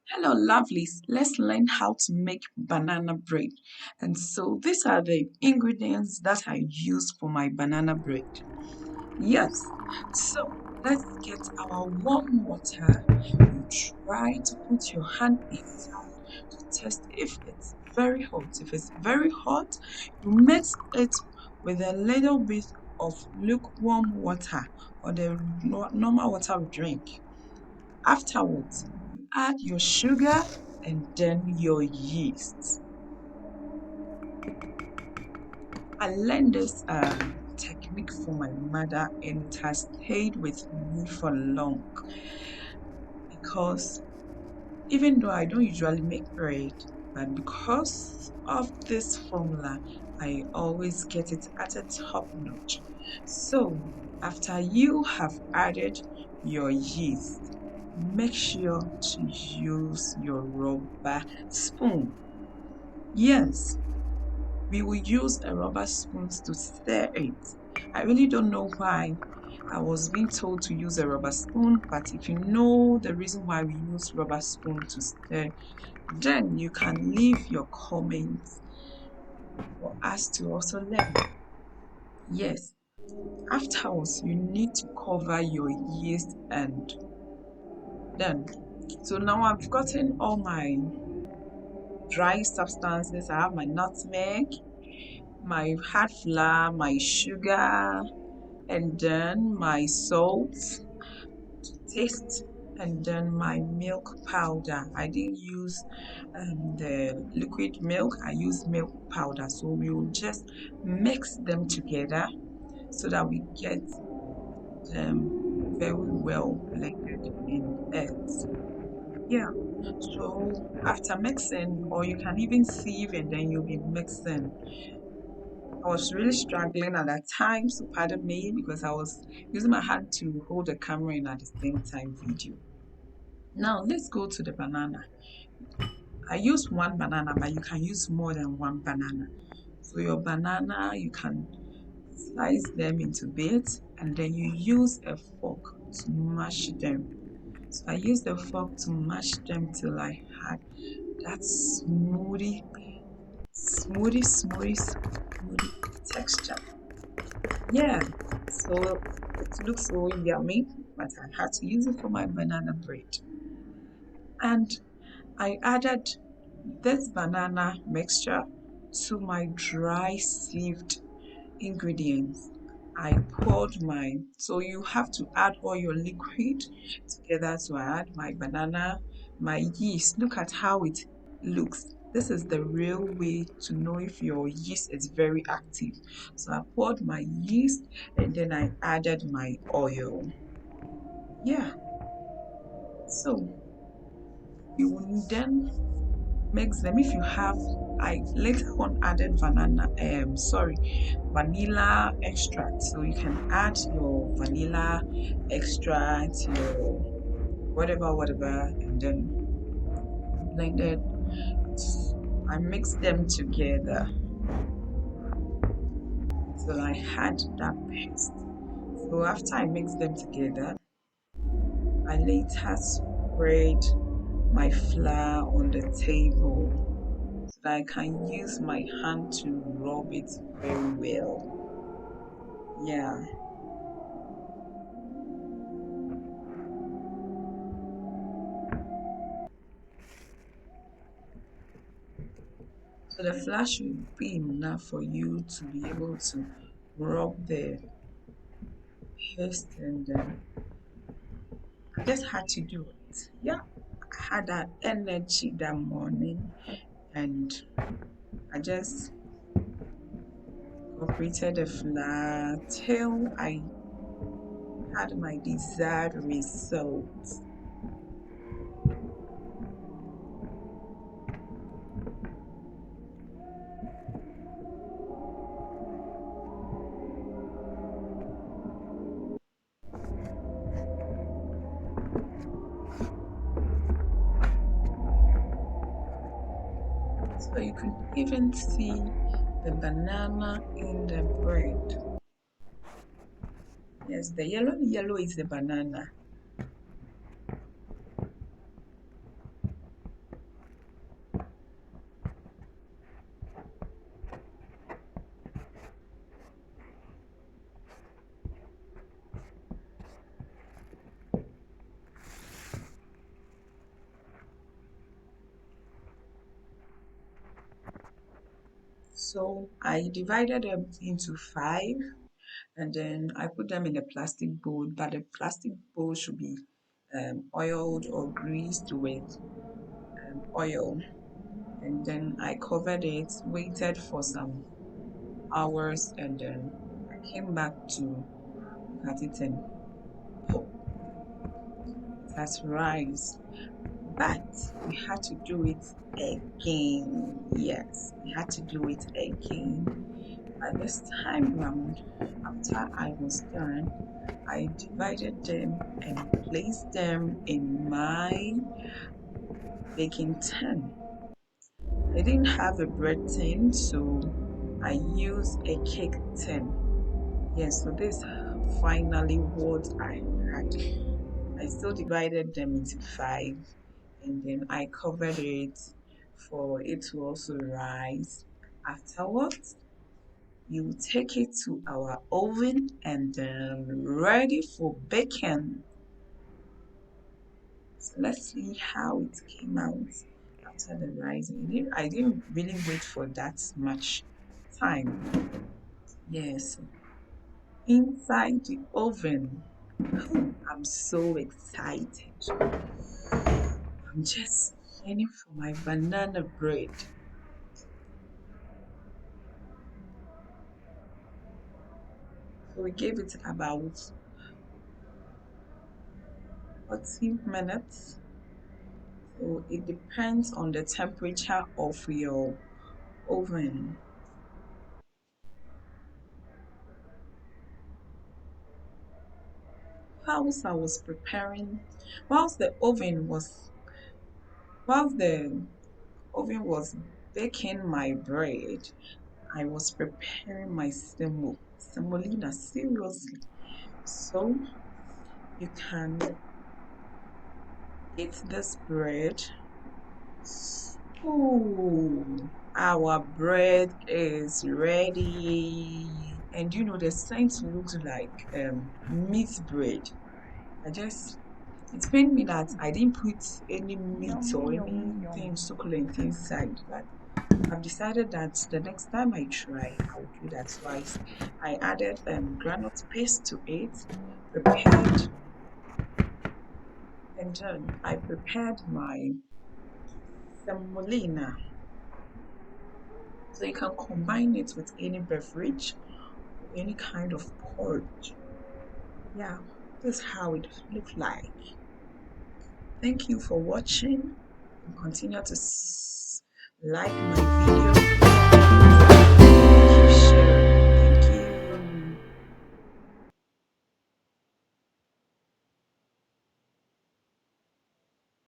Hello, lovelies. Let's learn how to make banana bread. And so these are the ingredients that I use for my banana bread. Yes. So let's get our warm water. You try to put your hand inside to test if it's very hot. If it's very hot, you mix it with a little bit of lukewarm water or the normal water we drink. Afterwards, you add your sugar and then your yeast. I learned this technique from my mother and it has stayed with me for long because even though I don't usually make bread, but because of this formula, I always get it at a top notch. So, after you have added your yeast, make sure to use your rubber spoon. Yes, we will use a rubber spoon to stir it. I really don't know why I was being told to use a rubber spoon, but if you know the reason why we use rubber spoon to stir, then you can leave your comments for us to also learn. Yes, afterwards you need to cover your yeast and then. So now I've gotten all my dry substances. I have my nutmeg, my hard flour, my sugar, and then my salt to taste, and then my milk powder. I didn't use the liquid milk, I used milk powder. So we will just mix them together so that we get them very well blended in it. Yeah. So after mixing, or you can even sieve and then you'll be mixing. I was really struggling at that time, so pardon me because I was using my hand to hold the camera and at the same time video. Now let's go to the banana. I use one banana, but you can use more than one banana. So your banana, you can slice them into bits and then you use a fork to mash them. So I used the fork to mash them till I had that smoothie texture. Yeah, so it looks so yummy, but I had to use it for my banana bread. And I added this banana mixture to my dry sieved ingredients. I poured mine. So you have to add all your liquid together. So I add my banana, my yeast. Look at how it looks. This is the real way to know if your yeast is very active. So I poured my yeast and then I added my oil. Yeah. So you will then mix them if you have. I later on added vanilla extract. So you can add your vanilla extract, your whatever, and then blend it. I mixed them together till I had that paste. So after I mixed them together, I later spread my flour on the table so that I can use my hand to rub it very well. Yeah. So the flour should be enough for you to be able to rub the paste and then I just had to do it. Yeah. I had that energy that morning and I just incorporated the flour till I had my desired results. So you could even see the banana in the bread. Yes, the yellow is the banana. So I divided them into five, and then I put them in a plastic bowl, but the plastic bowl should be oiled or greased with oil. And then I covered it, waited for some hours, and then I came back to look at it, and oh, it has rice. But we had to do it again. Yes, we had to do it again. But this time round, after I was done, I divided them and placed them in my baking tin. I didn't have a bread tin, so I used a cake tin. Yes, so this finally what I had. I still divided them into five, and then I covered it for it to also rise. Afterwards, you take it to our oven and then ready for baking. So let's see how it came out after the rising. I didn't really wait for that much time. Yes, inside the oven. Oh, I'm so excited. I'm just yearning for my banana bread. So we gave it about 40 minutes. So it depends on the temperature of your oven. Whilst I was preparing, whilst the oven was, whilst the oven was baking my bread, I was preparing my semolina, seriously. So you can eat this bread. Oh, our bread is ready. And you know, the scent looks like meat bread. I just, it pained me that I didn't put any meat or Yummy, yummy, anything yummy. succulent inside, but I've decided that the next time I try, I'll do that. So I added granite paste to it, prepared, and then I prepared my semolina. So you can combine it with any beverage or any kind of porridge. Yeah, this is how it looks like. Thank you for watching, and continue to like my video